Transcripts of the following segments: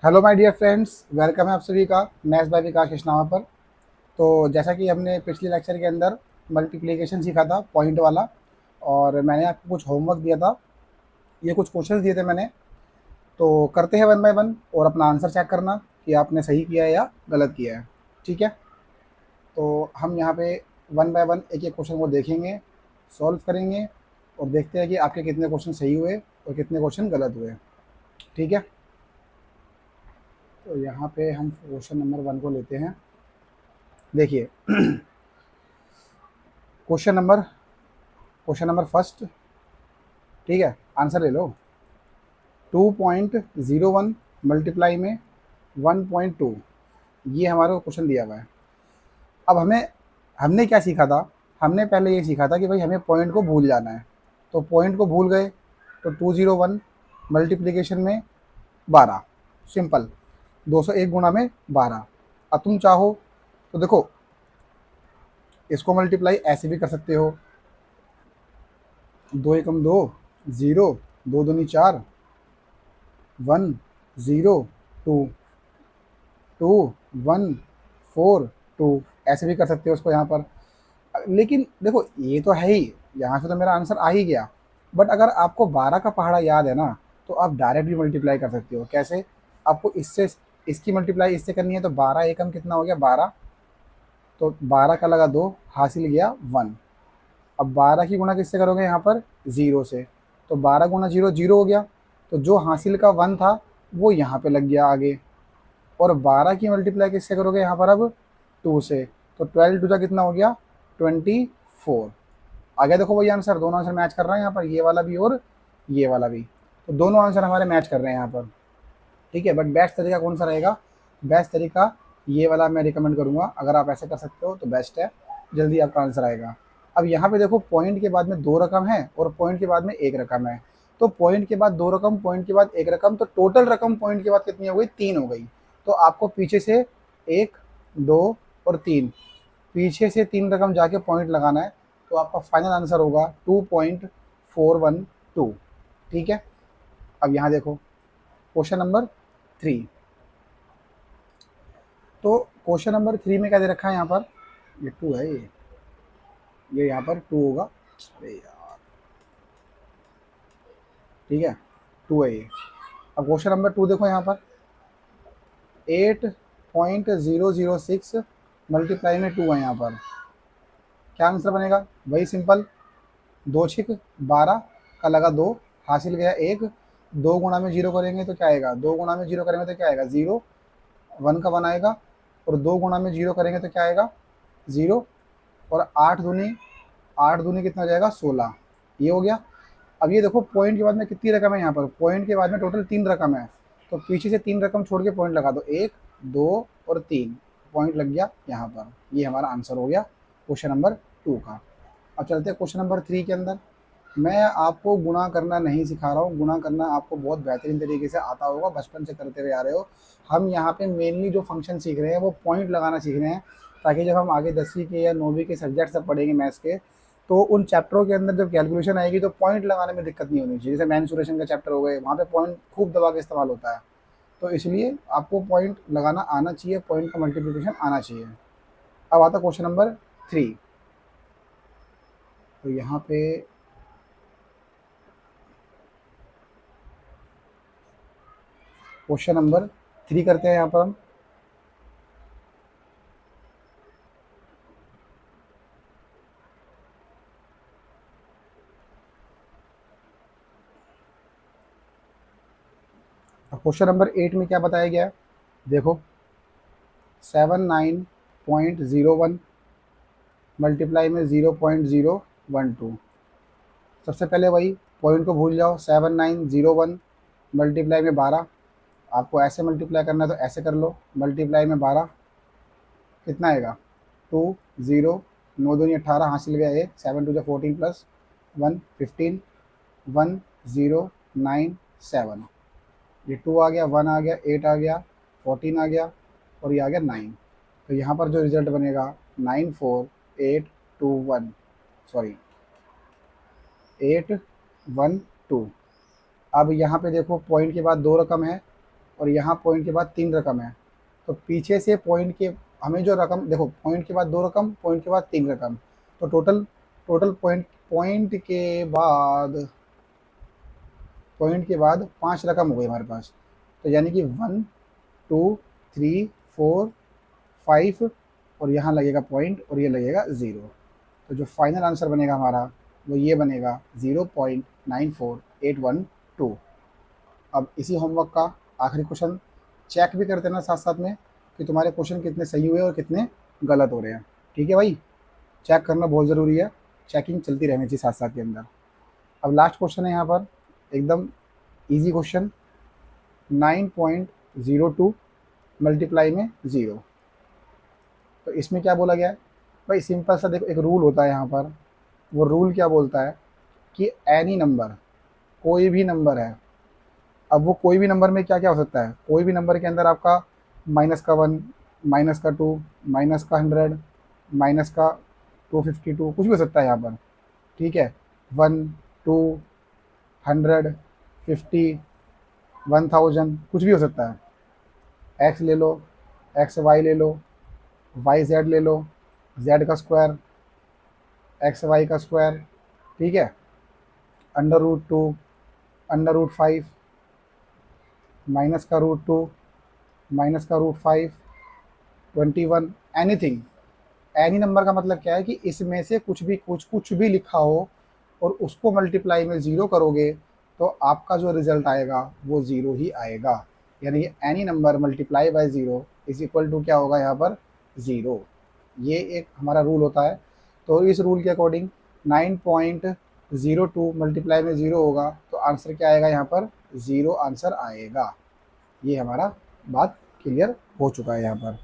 Hello my dear friends, welcome है आप सभी का मैथ्स बाय विकास कृष्णावा पर। तो जैसा कि हमने पिछले लेक्चर के अंदर मल्टीप्लिकेशन सीखा था पॉइंट वाला, और मैंने आपको कुछ होमवर्क दिया था। ये कुछ क्वेश्चंस दिए थे मैंने। तो करते हैं वन बाय वन और अपना आंसर चेक करना कि आपने सही किया है या गलत किया है। ठीक है, तो हम यहाँ पे वन बाय वन एक एक क्वेश्चन को देखेंगे, सॉल्व करेंगे और देखते हैं कि आपके कितने क्वेश्चन सही हुए और कितने क्वेश्चन गलत हुए। ठीक है, तो यहाँ पे हम क्वेश्चन नंबर वन को लेते हैं। देखिए, क्वेश्चन नंबर फर्स्ट। ठीक है, आंसर ले लो। 2.01 मल्टीप्लाई में 1.2, ये हमारे को क्वेश्चन दिया हुआ है। अब हमने क्या सीखा था? हमने पहले ये सीखा था कि भाई हमें पॉइंट को भूल जाना है। तो पॉइंट को भूल गए तो 201 मल्टीप्लिकेशन में 12, सिंपल। 201 गुणा में 12। अब तुम चाहो तो देखो, इसको मल्टीप्लाई ऐसे भी कर सकते हो। 2 एकम 2, 0, 2 दूनी 4, 1, 0, 2, 2, 1, 4, 2, ऐसे भी कर सकते हो उसको यहाँ पर। लेकिन देखो, ये तो है ही, यहाँ से तो मेरा आंसर आ ही गया। बट अगर आपको 12 का पहाड़ा याद है ना, तो आप डायरेक्ट भी मल्टीप्लाई कर सकते हो। कैसे? आपको इससे इसकी मल्टीप्लाई इससे करनी है, तो 12 एकम कितना हो गया? 12। तो 12 का लगा 2, हासिल गया 1। अब 12 की गुणा किससे करोगे यहाँ पर? 0 से। तो 12 गुणा 0, 0 हो गया। तो जो हासिल का 1 था वो यहाँ पे लग गया आगे। और 12 की मल्टीप्लाई किससे करोगे यहाँ पर? अब 2 से। तो 12 टू जा कितना हो गया? 24। आ गया? देखो वही आंसर, दोनों आंसर मैच कर रहे हैं यहाँ पर, ये वाला भी और ये वाला भी। तो दोनों आंसर हमारे मैच कर रहे हैं यहाँ पर। ठीक है, बट बेस्ट तरीका कौन सा रहेगा? बेस्ट तरीका ये वाला मैं रिकमेंड करूँगा। अगर आप ऐसे कर सकते हो तो बेस्ट है, जल्दी आपका आंसर आएगा। अब यहाँ पे देखो, पॉइंट के बाद में दो रकम है और पॉइंट के बाद में एक रकम है। तो पॉइंट के बाद दो रकम, पॉइंट के बाद एक रकम, तो टोटल रकम पॉइंट के बाद कितनी हो गई? 3 हो गई। तो आपको पीछे से 1, 2 और 3, पीछे से 3 रकम जाके पॉइंट लगाना है। तो आपका फाइनल आंसर होगा 2.412। ठीक है, अब यहाँ देखो क्वेश्चन नंबर 3। तो क्वेश्चन नंबर 3 में क्या दे रखा है यहाँ पर? ये 2 है, ये यहाँ पर 2 होगा। अरे यार, ठीक है, 2 है ये। अब क्वेश्चन नंबर 2 देखो यहाँ पर, 8.006 मल्टीप्लाई में 2 है यहाँ पर। क्या आंसर बनेगा? वही सिंपल, 2 छिक 12 का लगा 2, हासिल गया 1। 2 गुणा में 0 करेंगे तो क्या आएगा? 2 गुणा में 0 करेंगे तो क्या आएगा? 0। 1 का 1 आएगा। और 2 गुणा में 0 करेंगे तो क्या आएगा? 0। और 8 दूनी कितना हो जाएगा? 16। ये हो गया। अब ये देखो, पॉइंट के बाद में कितनी रकम है यहाँ पर? पॉइंट के बाद में टोटल 3 रकम है। तो पीछे से 3 रकम छोड़ के पॉइंट लगा दो, 1, 2 और 3, पॉइंट लग गया यहाँ पर। ये हमारा आंसर हो गया क्वेश्चन नंबर 2 का। अब चलते हैं क्वेश्चन नंबर 3 के अंदर। मैं आपको गुणा करना नहीं सिखा रहा हूँ, गुणा करना आपको बहुत बेहतरीन तरीके से आता होगा, बचपन से करते हुए आ रहे हो। हम यहाँ पे मेनली जो फंक्शन सीख रहे हैं वो पॉइंट लगाना सीख रहे हैं, ताकि जब हम आगे 10वीं के या 9वीं के सब्जेक्ट सब पढ़ेंगे मैथ्स के, तो उन चैप्टरों के अंदर जब कैलकुलेशन आएगी तो पॉइंट लगाने में दिक्कत नहीं होनी चाहिए। जैसे मैंसुरेशन का चैप्टर हो गए, वहाँ पे पॉइंट खूब दबा के इस्तेमाल होता है। तो इसलिए आपको पॉइंट लगाना आना चाहिए, पॉइंट का मल्टीप्लिकेशन आना चाहिए। अब आता क्वेश्चन नंबर 3। तो यहाँ पे क्वेश्चन नंबर 3 करते हैं यहाँ पर हम। अब क्वेश्चन नंबर 8 में क्या बताया गया है? देखो, 79.01 मल्टीप्लाई में 0.012। सबसे पहले वही, पॉइंट को भूल जाओ। 7901 मल्टीप्लाई में 12, आपको ऐसे मल्टीप्लाई करना है तो ऐसे कर लो। मल्टीप्लाई में 12 कितना आएगा? 2, 0, 9 दूनी 18, हासिल गया 1, 7 टू जा 14 प्लस 1 15, 1097। ये 2 आ गया, 1 आ गया, 8 आ गया, 14 आ गया और ये आ गया 9। तो यहाँ पर जो रिजल्ट बनेगा 94821, सॉरी 812। अब यहाँ पे देखो, पॉइंट के बाद दो रकम है, और यहाँ पॉइंट के बाद 3 रकम है, तो पीछे से पॉइंट के हमें जो रकम देखो, पॉइंट के बाद 2 रकम, पॉइंट के बाद 3 रकम, तो टोटल टोटल पॉइंट पॉइंट के बाद 5 रकम हो गई हमारे पास। तो यानी कि 1 2 3 4 5, और यहाँ लगेगा पॉइंट और ये लगेगा 0। तो जो फाइनल आंसर बनेगा हमारा वो ये बनेगा 0.94812। अब इसी होमवर्क का आखिरी क्वेश्चन चेक भी करते ना साथ साथ में कि तुम्हारे क्वेश्चन कितने सही हुए और कितने गलत हो रहे हैं। ठीक है भाई, चेक करना बहुत ज़रूरी है, चेकिंग चलती रहनी चाहिए साथ साथ के अंदर। अब लास्ट क्वेश्चन है यहाँ पर, एकदम इजी क्वेश्चन, 9.02 मल्टीप्लाई में 0। तो इसमें क्या बोला गया है भाई, सिंपल सा देखो, एक रूल होता है यहाँ पर। वो रूल क्या बोलता है कि एनी नंबर, कोई भी नंबर है। अब वो कोई भी नंबर में क्या क्या हो सकता है, कोई भी नंबर के अंदर आपका -1, -2, -100, -252 कुछ भी हो सकता है यहाँ पर। ठीक है, 1 2 100 50 1000 कुछ भी हो सकता है। एक्स ले लो, एक्स वाई ले लो, वाई जेड ले लो, जेड का स्क्वायर, एक्स वाई का स्क्वायर। ठीक है, √2, √5, -√2, -√5, 21, एनीथिंग। एनी नंबर का मतलब क्या है कि इसमें से कुछ भी लिखा हो और उसको मल्टीप्लाई में 0 करोगे तो आपका जो रिजल्ट आएगा वो 0 ही आएगा। यानी कि any number multiply by 0 is equal to क्या होगा यहाँ पर, 0। ये एक हमारा रूल होता है। तो इस रूल के अकॉर्डिंग 9.02 मल्टीप्लाई में 0 होगा तो आंसर क्या आएगा यहाँ पर, 0 आंसर आएगा। ये हमारा बात क्लियर हो चुका है यहाँ पर।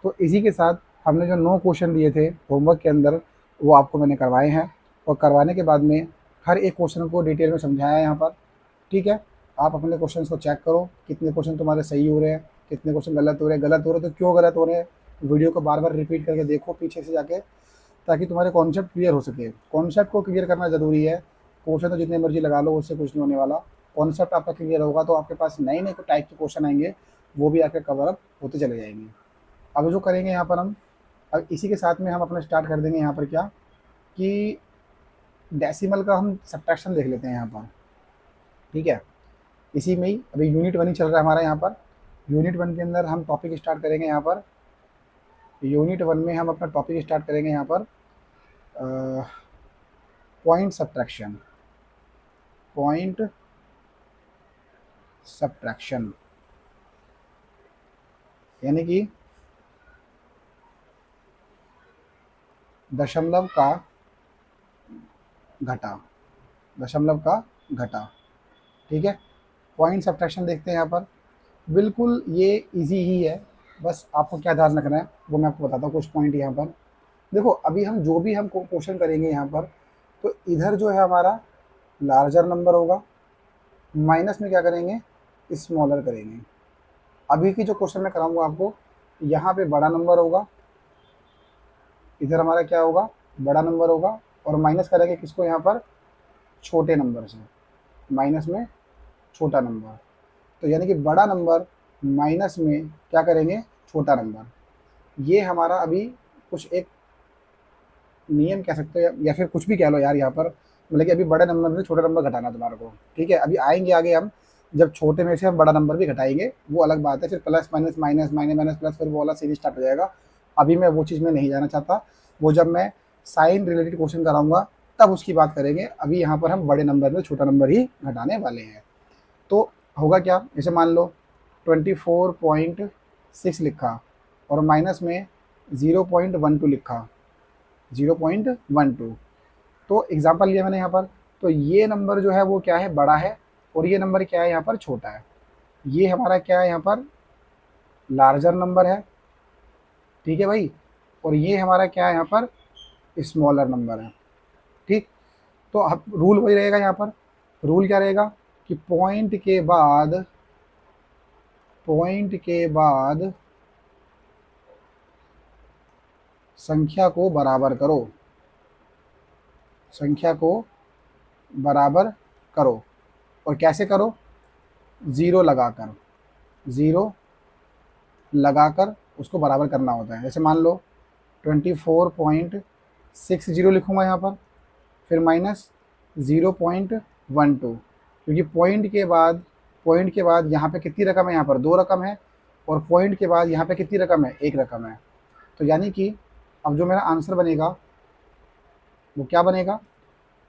तो इसी के साथ हमने जो 9 क्वेश्चन दिए थे होमवर्क के अंदर वो आपको मैंने करवाए हैं, और करवाने के बाद में हर एक क्वेश्चन को डिटेल में समझाया है यहाँ पर। ठीक है, आप अपने क्वेश्चंस को चेक करो, कितने क्वेश्चन तुम्हारे सही हो रहे हैं, कितने क्वेश्चन गलत हो रहे हैं। गलत हो रहे तो क्यों गलत हो रहे हैं, वीडियो को बार बार रिपीट करके देखो पीछे से जाके, ताकि तुम्हारे कॉन्सेप्ट क्लियर हो सके। कॉन्सेप्ट को क्लियर करना ज़रूरी है, क्वेश्चन तो जितने मर्जी लगा लो उससे कुछ नहीं होने वाला। कॉन्सेप्ट आपका क्लियर होगा तो आपके पास नए नए टाइप के क्वेश्चन आएंगे, वो भी आपके कवर अप होते चले जाएंगे। अब जो करेंगे यहाँ पर हम, अब इसी के साथ में हम अपना स्टार्ट कर देंगे यहाँ पर क्या, कि डेसिमल का हम सब्ट्रैक्शन देख लेते हैं यहाँ पर। ठीक है, इसी में ही अभी यूनिट 1 ही चल रहा है हमारा यहाँ पर। यूनिट 1 के अंदर हम टॉपिक स्टार्ट करेंगे यहाँ पर। यूनिट 1 में हम अपना टॉपिक स्टार्ट करेंगे यहाँ पर, पॉइंट सब्ट्रैक्शन। पॉइंट सब्ट्रैक्शन यानी कि दशमलव का घटा, दशमलव का घटा। ठीक है, पॉइंट सब्ट्रैक्शन देखते हैं यहाँ पर। बिल्कुल ये इजी ही है, बस आपको क्या ध्यान रखना है वो मैं आपको बताता हूँ कुछ पॉइंट यहाँ पर। देखो अभी हम जो भी हम क्वेश्चन करेंगे यहाँ पर, तो इधर जो है हमारा लार्जर नंबर होगा, माइनस में क्या करेंगे, स्मॉलर करेंगे। अभी की जो क्वेश्चन मैं कराऊंगा आपको, यहाँ पे बड़ा नंबर होगा, इधर हमारा क्या होगा, बड़ा नंबर होगा, और माइनस करेंगे किसको यहाँ पर, छोटे नंबर से, माइनस में छोटा नंबर। तो यानी कि बड़ा नंबर माइनस में क्या करेंगे, छोटा नंबर। ये हमारा अभी कुछ एक नियम कह सकते हो या फिर कुछ भी कह लो यार यहाँ पर, मतलब कि अभी बड़े नंबर में छोटा नंबर घटाना तुम्हारे को। ठीक है, अभी आएंगे आगे हम, जब छोटे में से हम बड़ा नंबर भी घटाएंगे वो अलग बात है, फिर plus minus minus minus minus plus, फिर वो वाला सीरीज स्टार्ट हो जाएगा। अभी मैं वो चीज़ में नहीं जाना चाहता, वो जब मैं साइन रिलेटेड क्वेश्चन कराऊंगा तब उसकी बात करेंगे। अभी यहाँ पर हम बड़े नंबर में छोटा नंबर ही घटाने वाले हैं। तो होगा क्या, जैसे मान लो 24.6 लिखा और माइनस में 0.12 लिखा, 0.12। तो एग्जांपल लिया मैंने यहाँ पर, तो ये नंबर जो है वो क्या है, बड़ा है, और ये नंबर क्या है यहाँ पर, छोटा है। ये हमारा क्या है यहाँ पर, लार्जर नंबर है। ठीक है भाई, और ये हमारा क्या है यहाँ पर, स्मॉलर नंबर है। ठीक, तो अब रूल वही रहेगा यहाँ पर। रूल क्या रहेगा कि पॉइंट के बाद संख्या को बराबर करो, संख्या को बराबर करो। और कैसे करो, ज़ीरो लगाकर। ज़ीरो लगाकर उसको बराबर करना होता है। जैसे मान लो 24.60 लिखूँगा यहाँ पर, फिर माइनस 0.12, क्योंकि पॉइंट के बाद यहाँ पे कितनी रकम है, यहाँ पर 2 रकम है, और पॉइंट के बाद यहाँ पे कितनी रकम है, 1 रकम है। तो यानी कि अब जो मेरा आंसर बनेगा वो क्या बनेगा,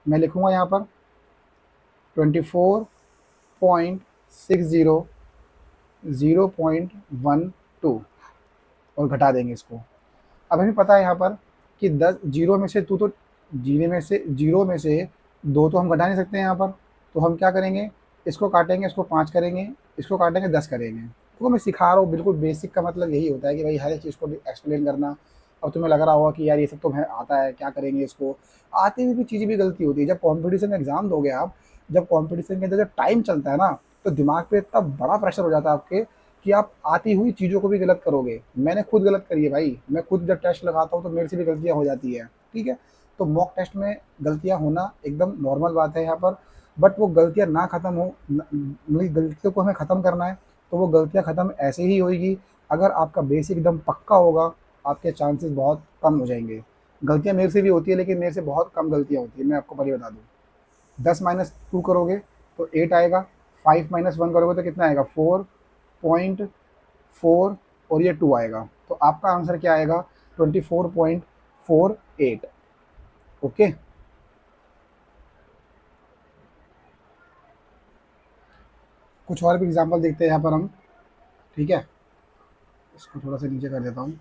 मैं लिखूँगा यहाँ पर 24.60 0.12 और घटा देंगे इसको। अब हमें पता है यहाँ पर कि 10 जीरो में से तू तो जीरो में से 2 तो हम घटा नहीं सकते हैं यहाँ पर, तो हम क्या करेंगे, इसको काटेंगे, इसको 5 करेंगे, इसको काटेंगे 10 करेंगे। तो मैं सिखा रहा हूँ, बिल्कुल बेसिक का मतलब यही होता है कि भाई हर एक चीज़ को एक्सप्लेन करना। अब तुम्हें लग रहा होगा कि यार ये सब तो हमें आता है, क्या करेंगे इसको, आती हुई भी चीज़ें भी गलती होती है। जब कॉम्पिटिशन में एग्जाम दोगे आप, जब कॉम्पिटिशन के अंदर जब टाइम चलता है ना, तो दिमाग पे इतना बड़ा प्रेशर हो जाता है आपके कि आप आती हुई चीज़ों को भी गलत करोगे। मैंने खुद गलत करी है भाई, मैं खुद जब टेस्ट लगाता हूँ तो मेरे से भी गलतियाँ हो जाती है, ठीक है। तो मॉक टेस्ट में गलतियाँ होना एकदम नॉर्मल बात है यहाँ पर, बट वो गलतियाँ ना ख़त्म हो, मतलब गलतियों को हमें ख़त्म करना है, तो वो गलतियाँ ख़त्म ऐसे ही होएगी अगर आपका बेसिक एकदम पक्का होगा, आपके चांसेस बहुत कम हो जाएंगे। गलतियाँ मेरे से भी होती है, लेकिन मेरे से बहुत कम गलतियाँ होती है, मैं आपको पहले बता दूँ। 10 - 2 करोगे तो 8 आएगा, 5 - 1 करोगे तो कितना आएगा, 4.4, और ये 2 आएगा। तो आपका आंसर क्या आएगा, 24.48। ओके, कुछ और भी एग्जांपल देखते हैं यहाँ पर हम, ठीक है। इसको थोड़ा सा नीचे कर देता हूँ।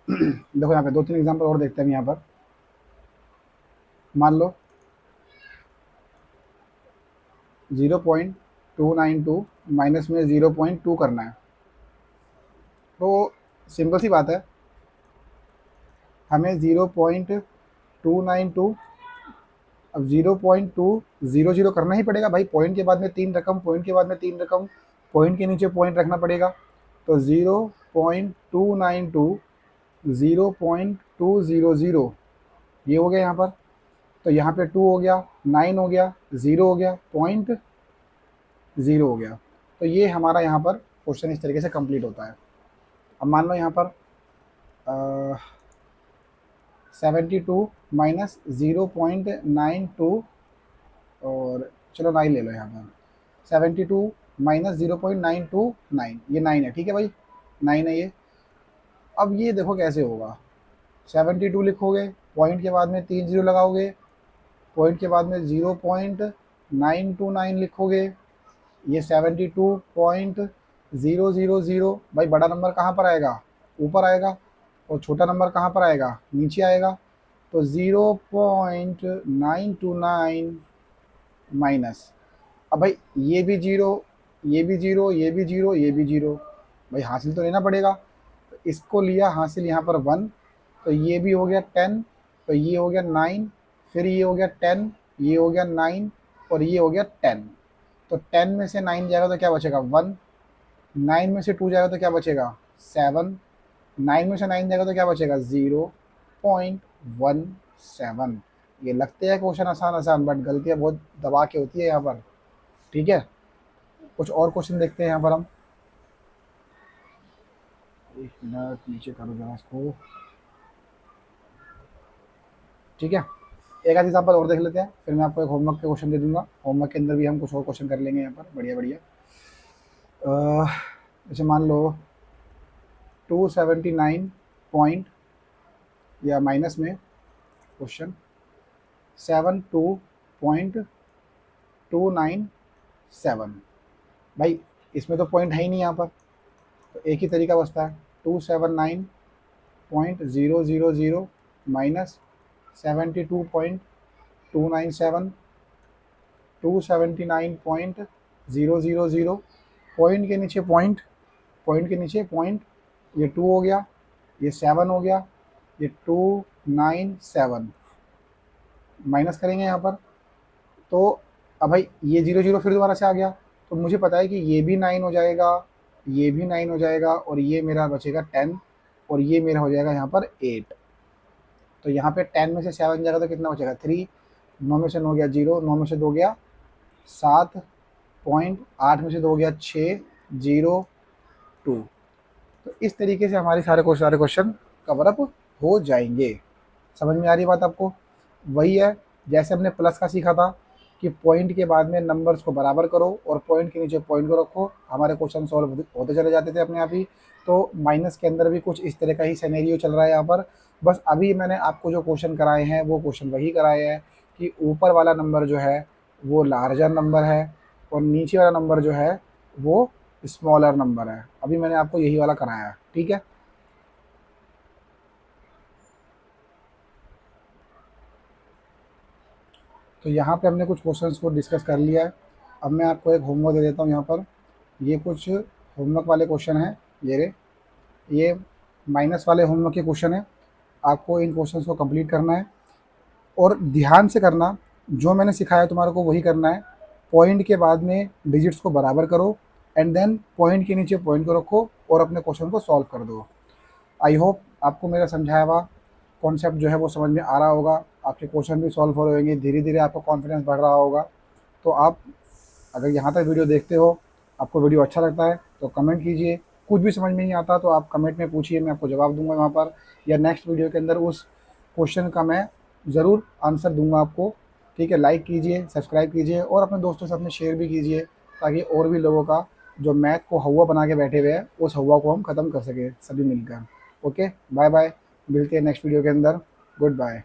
देखो यहाँ पे 2-3 एग्जांपल और देखते हैं हम यहाँ पर। मान लो 0.292 माइनस में 0.2 करना है, तो सिंपल सी बात है, हमें 0.292, अब 0.200 करना ही पड़ेगा भाई। पॉइंट के बाद में 3 रकम, पॉइंट के बाद में 3 रकम, पॉइंट के नीचे पॉइंट रखना पड़ेगा। तो 0.292 0.200 ये हो गया यहाँ पर। तो यहाँ पे 2 हो गया, 9 हो गया, 0 हो गया, 0.0 हो गया। तो ये हमारा यहाँ पर क्वेश्चन इस तरीके से कंप्लीट होता है। अब मान लो यहाँ पर 72 माइनस 0.92, और चलो 9 ले लो यहाँ पर। 72 माइनस 0.929, ये 9 है, ठीक है भाई, 9 है ये। अब ये देखो कैसे होगा, 72 लिखोगे, पॉइंट के बाद में 3 जीरो लगाओगे, पॉइंट के बाद में 0.929 लिखोगे, ये 72.000। भाई बड़ा नंबर कहाँ पर आएगा, ऊपर आएगा, और छोटा नंबर कहाँ पर आएगा, नीचे आएगा। तो 0.929 माइनस, अब भाई ये भी जीरो, ये भी जीरो, ये भी जीरो, ये भी जीरो, भाई हासिल तो लेना पड़ेगा। तो इसको लिया हासिल यहाँ पर 1, तो ये भी हो गया 10, तो ये हो गया 9, फिर ये हो गया 10, ये हो गया 9, और ये हो गया 10। तो 10 में से 9 जाएगा तो क्या बचेगा, 1, 9 में से 2 जाएगा तो क्या बचेगा, 7, 9 में से 9 जाएगा तो क्या बचेगा, 0.17। ये लगते हैं क्वेश्चन आसान आसान, बट गलतियाँ बहुत दबा के होती है यहाँ पर, ठीक है। कुछ और क्वेश्चन देखते हैं यहाँ पर हम। एक मिनट नीचे करो जरा इसको, ठीक है। एक आध एग्जाम्पल और देख लेते हैं, फिर मैं आपको एक होमवर्क के क्वेश्चन दे दूंगा। होमवर्क के अंदर भी हम कुछ और क्वेश्चन कर लेंगे यहाँ पर, बढ़िया बढ़िया। जैसे मान लो 279 पॉइंट, या माइनस में क्वेश्चन 72.297। भाई इसमें तो पॉइंट है ही नहीं यहाँ पर, तो एक ही तरीका बचता है, 279.000 माइनस 72.297, 279.000, पॉइंट के नीचे पॉइंट, पॉइंट के नीचे पॉइंट, ये 2 हो गया, ये 7 हो गया, ये 297 माइनस करेंगे यहाँ पर। तो अब भाई ये 0 0 फिर दोबारा से आ गया, तो मुझे पता है कि ये भी 9 हो जाएगा, ये भी 9 हो जाएगा, और ये मेरा बचेगा 10, और ये मेरा हो जाएगा यहाँ पर 8। तो यहाँ पे 10 में से 7 जाएगा तो कितना बचेगा, 3, 9 में से 9 गया 0, 9 में से 2 गया 7, 0.8 में से 2 गया 602। तो इस तरीके से हमारे सारे क्वेश्चन कवर अप हो जाएंगे। समझ में आ रही बात आपको? वही है जैसे हमने प्लस का सीखा था कि पॉइंट के बाद में नंबर्स को बराबर करो और पॉइंट के नीचे पॉइंट को रखो, हमारे क्वेश्चन सॉल्व होते चले जाते थे अपने आप ही। तो माइनस के अंदर भी कुछ इस तरह का ही सिनेरियो चल रहा है यहाँ पर। बस अभी मैंने आपको जो क्वेश्चन कराए हैं वो क्वेश्चन वही कराए हैं कि ऊपर वाला नंबर जो है वो लार्जर नंबर है और नीचे वाला नंबर जो है वो स्मॉलर नंबर है। अभी मैंने आपको यही वाला कराया है, ठीक है। तो यहाँ पे हमने कुछ क्वेश्चंस को डिस्कस कर लिया है। अब मैं आपको एक होमवर्क दे देता हूँ यहाँ पर। ये कुछ होमवर्क वाले क्वेश्चन हैं, ये माइनस वाले होमवर्क के क्वेश्चन हैं। आपको इन क्वेश्चंस को कंप्लीट करना है और ध्यान से करना, जो मैंने सिखाया तुम्हारे को वही करना है। पॉइंट के बाद में डिजिट्स को बराबर करो एंड देन पॉइंट के नीचे पॉइंट को रखो और अपने क्वेश्चन को सॉल्व कर दो। आई होप आपको मेरा समझाया हुआ कॉन्सेप्ट जो है वो समझ में आ रहा होगा, आपके क्वेश्चन भी सॉल्व हो रहेंगे, धीरे धीरे आपका कॉन्फिडेंस बढ़ रहा होगा। तो आप अगर यहाँ तक वीडियो देखते हो, आपको वीडियो अच्छा लगता है तो कमेंट कीजिए। कुछ भी समझ में नहीं आता तो आप कमेंट में पूछिए, मैं आपको जवाब दूंगा वहाँ पर, या नेक्स्ट वीडियो के अंदर उस क्वेश्चन का मैं ज़रूर आंसर दूंगा आपको। ठीक है, लाइक कीजिए, सब्सक्राइब कीजिए और अपने दोस्तों के साथ में शेयर भी कीजिए, ताकि और भी लोगों का जो मैथ को हवा बना के बैठे हुए हैं उस हवा को हम ख़त्म कर सकें सभी मिलकर। ओके, बाय बाय, मिलते हैं नेक्स्ट वीडियो के अंदर। Good bye.